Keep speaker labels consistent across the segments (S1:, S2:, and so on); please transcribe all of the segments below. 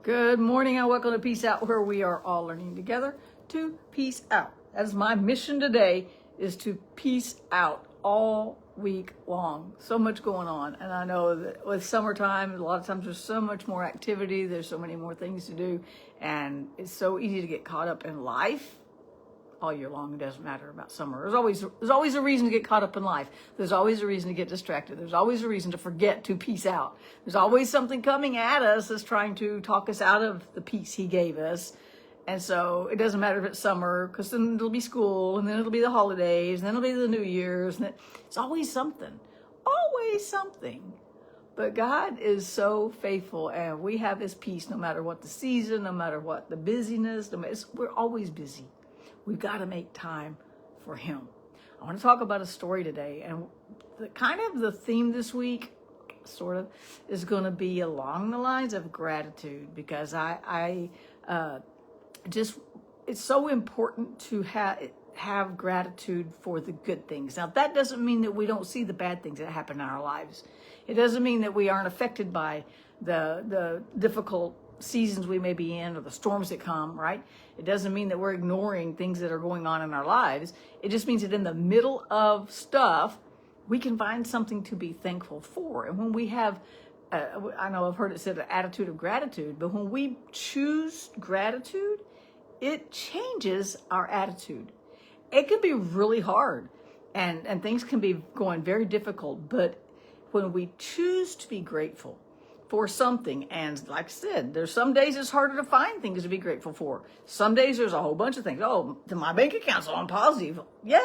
S1: Good morning and welcome to Peace Out, where we are all learning together to peace out. That is my mission today, is to peace out all week long. So much going on. And I know that with summertime, a lot of times there's so much more activity. There's so many more things to do. And it's so easy to get caught up in life all year long. It doesn't matter about summer. There's always a reason to get caught up in life. There's always a reason to get distracted. There's always a reason to forget to peace out. There's always something coming at us that's trying to talk us out of the peace he gave us. And so it doesn't matter if it's summer, because then it'll be school, and then it'll be the holidays, and then it'll be the New Year's, and it's always something. Always something. But God is so faithful, and we have his peace no matter what the season, no matter what the busyness. We're always busy. We've got to make time for him. I want to talk about a story today, and the theme this week, sort of, is going to be along the lines of gratitude, because it's so important to have gratitude for the good things. Now, that doesn't mean that we don't see the bad things that happen in our lives. It doesn't mean that we aren't affected by the difficult seasons we may be in, or the storms that come, right? It doesn't mean that we're ignoring things that are going on in our lives. It just means that in the middle of stuff, we can find something to be thankful for. And when we have, I know I've heard it said, an attitude of gratitude, but when we choose gratitude, it changes our attitude. It can be really hard, and things can be going very difficult, but when we choose to be grateful for something, and like I said, there's some days it's harder to find things to be grateful for. Some days there's a whole bunch of things. Oh, my bank account's on positive. Yay,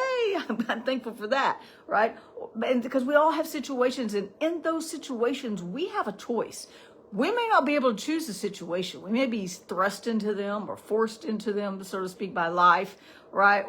S1: I'm thankful for that, right? And because we all have situations, and in those situations, we have a choice. We may not be able to choose the situation. We may be thrust into them or forced into them, so to speak, by life, right?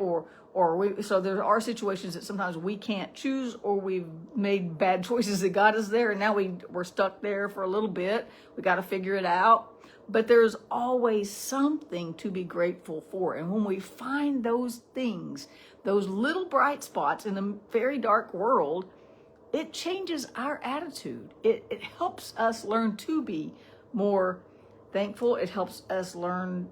S1: So there are situations that sometimes we can't choose, or we've made bad choices that got us there, and now we're stuck there for a little bit. We got to figure it out. But there's always something to be grateful for. And when we find those things, those little bright spots in a very dark world, it changes our attitude. It helps us learn to be more thankful. It helps us learn.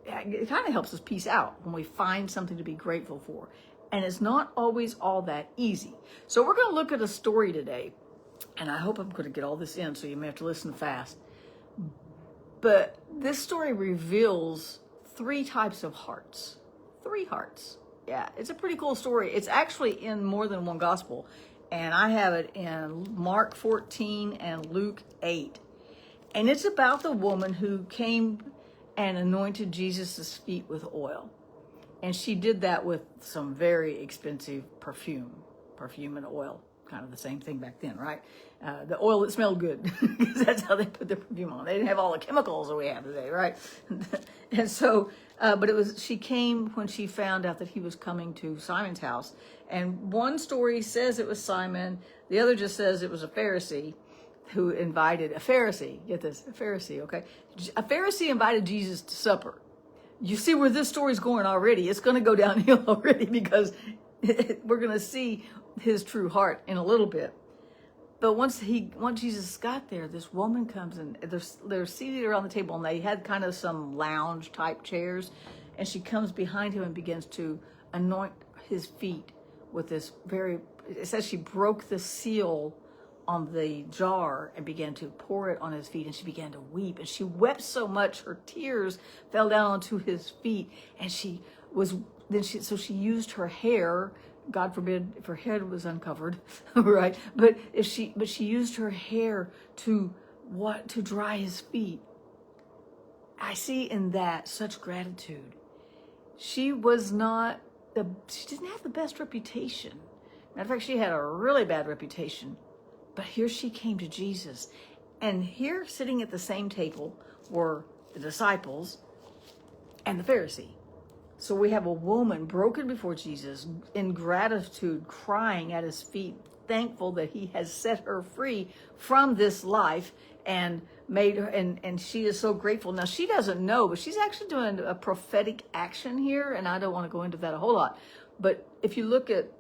S1: It kind of helps us peace out when we find something to be grateful for. And it's not always all that easy. So we're going to look at a story today. And I hope I'm going to get all this in, so you may have to listen fast. But this story reveals 3 types of hearts. 3 hearts. Yeah, it's a pretty cool story. It's actually in more than one gospel. And I have it in Mark 14 and Luke 8. And it's about the woman who came and anointed Jesus' feet with oil. And she did that with some very expensive perfume and oil, kind of the same thing back then, right? The oil that smelled good, because that's how they put their perfume on. They didn't have all the chemicals that we have today, right? And so, she came when she found out that he was coming to Simon's house. And one story says it was Simon, the other just says it was a Pharisee who invited a Pharisee. Get this, a Pharisee, okay? A Pharisee invited Jesus to supper. You see where this story's going already. It's going to go downhill already, because we're going to see his true heart in a little bit. But once Jesus got there, this woman comes, and they're seated around the table, and they had kind of some lounge type chairs, and she comes behind him and begins to anoint his feet with this it says she broke the seal on the jar and began to pour it on his feet, and she began to weep, and she wept so much her tears fell down onto his feet, and she used her hair. God forbid if her head was uncovered, right? But she used her hair to dry his feet. I see in that such gratitude. She didn't have the best reputation. Matter of fact, she had a really bad reputation. But here she came to Jesus. And here, sitting at the same table, were the disciples and the Pharisee. So we have a woman broken before Jesus in gratitude, crying at his feet, thankful that he has set her free from this life and made her, and she is so grateful. Now, she doesn't know, but she's actually doing a prophetic action here, and I don't want to go into that a whole lot. But if you look at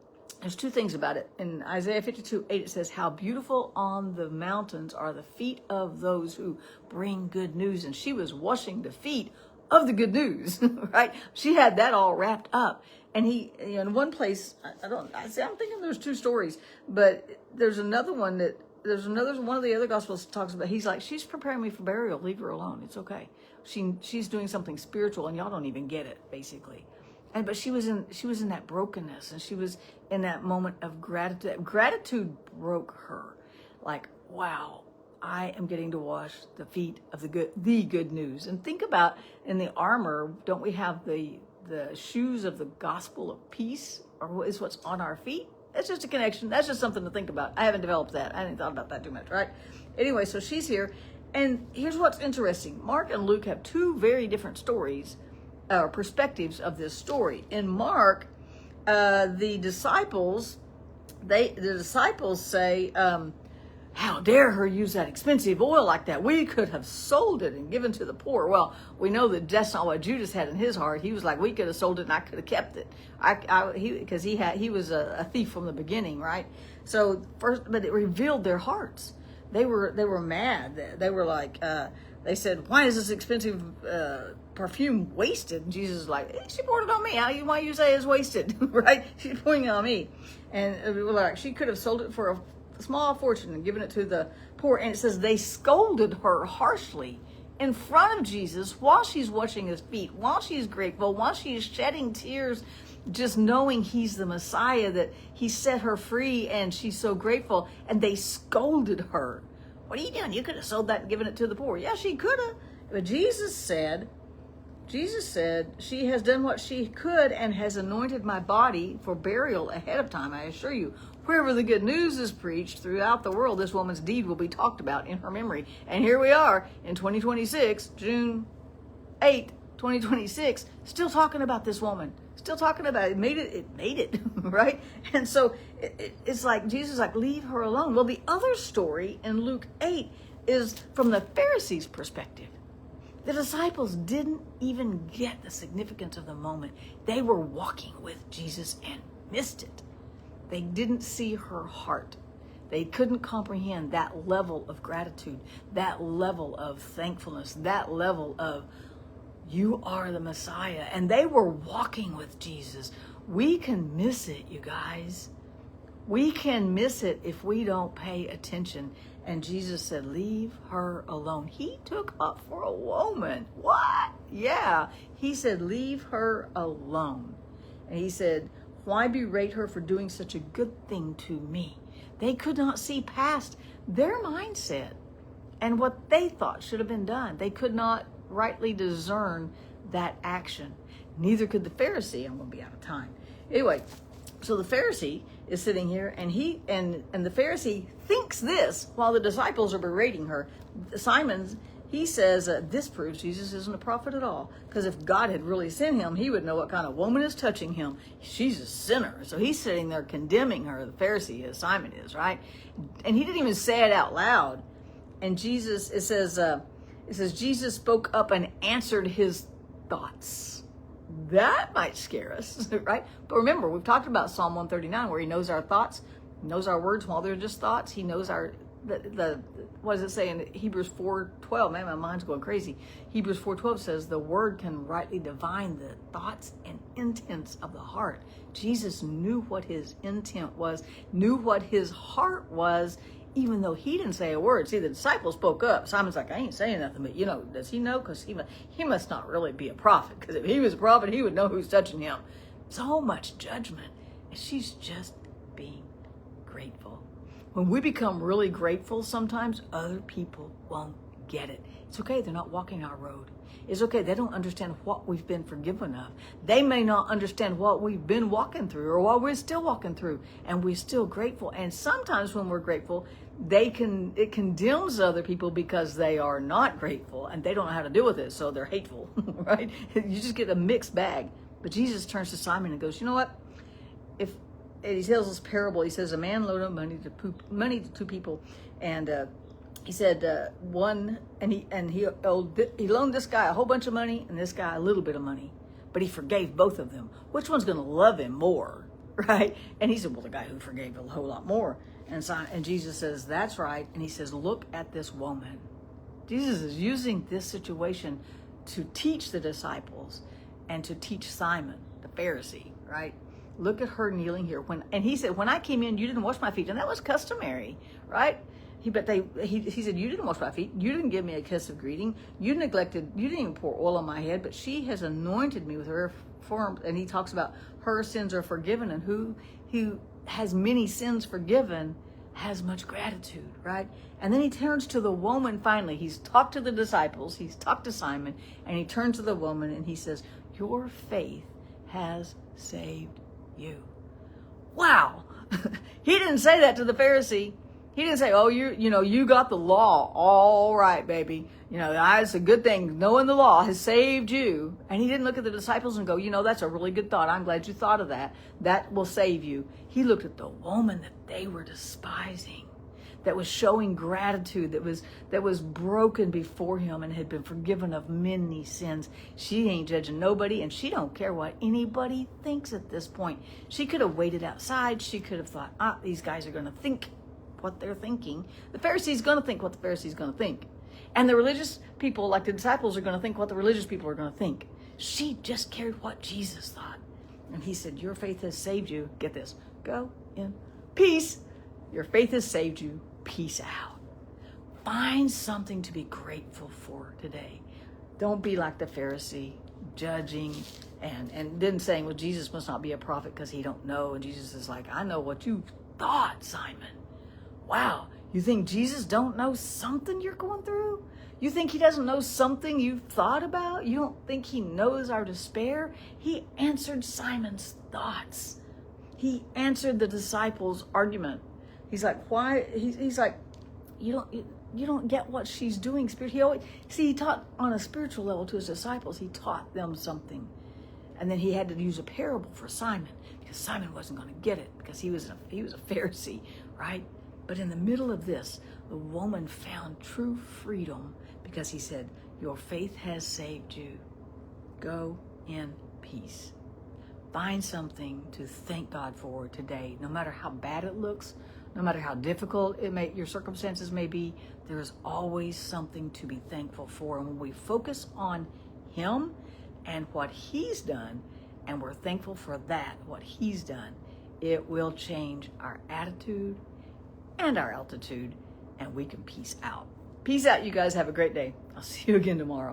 S1: there's two things about it. In Isaiah 52:8, it says, how beautiful on the mountains are the feet of those who bring good news. And she was washing the feet of the good news, right? She had that all wrapped up. And he, in one place, I'm thinking there's two stories, but there's another one one of the other gospels talks about, he's like, she's preparing me for burial, leave her alone, it's okay. She's doing something spiritual and y'all don't even get it, basically. But she was in that brokenness, and she was in that moment of gratitude. Gratitude broke her. Like, wow, I am getting to wash the feet of the good news. And think about, in the armor, don't we have the shoes of the gospel of peace, or is what's on our feet? That's just a connection. That's just something to think about. I haven't developed that. I hadn't thought about that too much, right? Anyway, so she's here, and here's what's interesting. Mark and Luke have two very different stories, or perspectives of this story. In Mark, the disciples say, how dare her use that expensive oil like that? We could have sold it and given to the poor. Well, we know that that's not what Judas had in his heart. He was like, we could have sold it and I could have kept it. Because he was a thief from the beginning, right? So first, but it revealed their hearts. They were mad. They were like, they said, why is this expensive perfume wasted? And Jesus is like, she poured it on me. Why you say it's wasted, right? She's pouring it on me. And we were like, she could have sold it for a small fortune and given it to the poor. And it says they scolded her harshly in front of Jesus while she's washing his feet, while she's grateful, while she's shedding tears, just knowing he's the Messiah, that he set her free, and she's so grateful. And they scolded her. What are you doing? You could have sold that and given it to the poor. Yeah, she could have. But Jesus said, she has done what she could and has anointed my body for burial ahead of time. I assure you, wherever the good news is preached throughout the world, this woman's deed will be talked about in her memory. And here we are in 2026, June 8th, 2026, still talking about this woman. Still talking about it. It made it, right? And so it's like, Jesus is like, leave her alone. Well, the other story in Luke 8 is from the Pharisees' perspective. The disciples didn't even get the significance of the moment. They were walking with Jesus and missed it. They didn't see her heart. They couldn't comprehend that level of gratitude, that level of thankfulness, that level of, you are the Messiah. And they were walking with Jesus. We can miss it, you guys. We can miss it if we don't pay attention. And Jesus said, leave her alone. He took up for a woman. What? Yeah. He said, leave her alone. And he said, why berate her for doing such a good thing to me? They could not see past their mindset and what they thought should have been done. They could not rightly discern that action. Neither could the Pharisee. I'm going to be out of time. Anyway, so the Pharisee is sitting here, and the Pharisee thinks this while the disciples are berating her. He says, this proves Jesus isn't a prophet at all. Because if God had really sent him, he would know what kind of woman is touching him. She's a sinner. So he's sitting there condemning her. The Pharisee is, Simon is, right? And he didn't even say it out loud. And Jesus, it says Jesus spoke up and answered his thoughts. That might scare us, right? But remember, we've talked about Psalm 139, where he knows our thoughts, knows our words while they're just thoughts. He knows what does it say in Hebrews 4:12? Man, my mind's going crazy. Hebrews 4:12 says the word can rightly divine the thoughts and intents of the heart. Jesus knew what his intent was, knew what his heart was, even though he didn't say a word. See, the disciples spoke up. Simon's like, I ain't saying nothing, but does he know? Because he must not really be a prophet. Because if he was a prophet, he would know who's touching him. So much judgment. And she's just being grateful. When we become really grateful, sometimes other people won't get it. It's okay. They're not walking our road. It's okay. They don't understand what we've been forgiven of. They may not understand what we've been walking through or what we're still walking through, and we're still grateful. And sometimes when we're grateful, it condemns other people because they are not grateful and they don't know how to deal with it. So they're hateful, right? You just get a mixed bag. But Jesus turns to Simon and goes, you know what? And he tells this parable. He says, a man loaned money to two people, and he said he loaned this guy a whole bunch of money and this guy a little bit of money, but he forgave both of them. Which one's going to love him more? right? And he said, well, the guy who forgave a whole lot more. And Jesus says, that's right. And he says, look at this woman. Jesus is using this situation to teach the disciples and to teach Simon, the Pharisee, right? Look at her kneeling here. And he said, when I came in, you didn't wash my feet. And that was customary, right? He said, you didn't wash my feet. You didn't give me a kiss of greeting. You didn't even pour oil on my head, but she has anointed me with her form. And he talks about her sins are forgiven, and who has many sins forgiven has much gratitude, right? And then he turns to the woman finally. He's talked to the disciples, he's talked to Simon, and he turns to the woman and he says, your faith has saved you. Wow. He didn't say that to the Pharisee. He didn't say, oh, you got the law. All right, baby. It's a good thing. Knowing the law has saved you. And he didn't look at the disciples and go, that's a really good thought. I'm glad you thought of that. That will save you. He looked at the woman that they were despising, that was showing gratitude, that was broken before him and had been forgiven of many sins. She ain't judging nobody, and she don't care what anybody thinks at this point. She could have waited outside. She could have thought, these guys are going to think what they're thinking. The Pharisee's going to think what the Pharisee's going to think. And the religious people, like the disciples, are going to think what the religious people are going to think. She just cared what Jesus thought. And he said, your faith has saved you. Get this. Go in peace. Your faith has saved you. Peace out. Find something to be grateful for today. Don't be like the Pharisee, judging and then saying, well, Jesus must not be a prophet because he don't know. And Jesus is like, I know what you thought, Simon. Wow, you think Jesus don't know something you're going through? You think he doesn't know something you've thought about? You don't think he knows our despair? He answered Simon's thoughts. He answered the disciples' argument. He's like, why? He's like, you don't get what she's doing. He taught on a spiritual level to his disciples. He taught them something. And then he had to use a parable for Simon because Simon wasn't going to get it because he was a Pharisee, right? But in the middle of this, the woman found true freedom because he said, your faith has saved you. Go in peace. Find something to thank God for today. No matter how bad it looks, no matter how difficult your circumstances may be, there is always something to be thankful for. And when we focus on him and what he's done, and we're thankful for that, what he's done, it will change our attitude and our altitude, and we can peace out. Peace out, you guys. Have a great day. I'll see you again tomorrow.